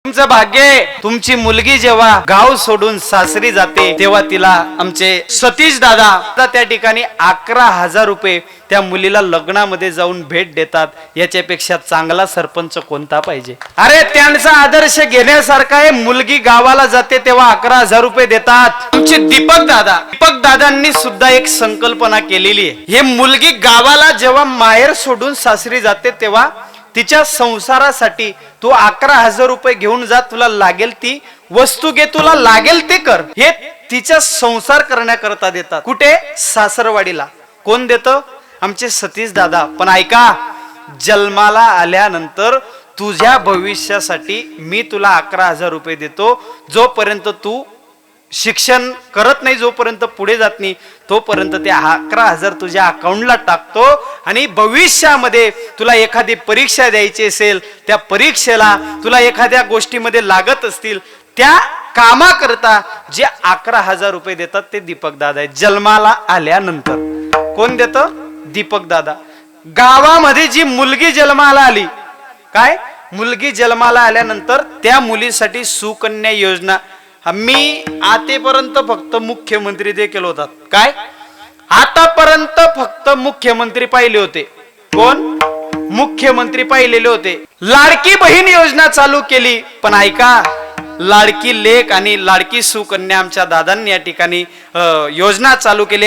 तुमचं भाग्य आहे, तुमची मुलगी जेव्हा गाव सोडून सासरी जाते तेव्हा तिला आमचे सतीश दादा त्या ठिकाणी 11,000 रुपये त्या मुलीला लग्नामध्ये जाऊन भेट देतात. याच्यापेक्षा चांगला सरपंच कोणता पाहिजे? अरे त्यांचा आदर्श घेण्यासारखा आहे. मुलगी गावाला जाते तेव्हा 11,000 रुपये देतात. आमचे दीपक दादांनी सुद्धा एक संकल्पना केलेली आहे. हे मुलगी गावाला जेव्हा माहेर सोडून सासरी जाते तेव्हा तिच्या संसारासाठी तू 11,000 रुपये घेऊन जा, तुला लागेल ती वस्तू घे, तुला लागेल ते कर. हे तिचा संसार करण्याकरता देतात. कुठे? सासरवाडीला. कोण देतं? आमचे सतीश दादा. पण ऐका, जन्माला आल्यानंतर तुझ्या भविष्यासाठी मी तुला 11,000 रुपये देतो. जोपर्यंत तू शिक्षण करत नाही, जोपर्यंत पुढे जात नाही, तोपर्यंत ते 11,000 तुझ्या अकाउंटला टाकतो. आणि भविष्यामध्ये तुला एखादी परीक्षा द्यायची असेल, त्या परीक्षेला तुला एखाद्या गोष्टीमध्ये लागत असतील, त्या कामाकरता जे 11,000 रुपये देतात ते दीपक दादा आहे. जन्माला आल्यानंतर कोण देतं? दीपक दादा. गावामध्ये जी मुलगी जन्माला आली, काय मुलगी जन्माला आल्यानंतर त्या मुलीसाठी सुकन्या योजना. मी आतापर्यंत फक्त मुख्यमंत्री देखील होतात. काय आतापर्यंत फक्त मुख्यमंत्री पाहिले होते. कोण? मुख्यमंत्री पाहिलेले होते. लाडकी बहीण योजना चालू केली. पण ऐका, लाडकी लेक आणि लाडकी सुकन्या आमच्या दादांनी या ठिकाणी योजना चालू केली.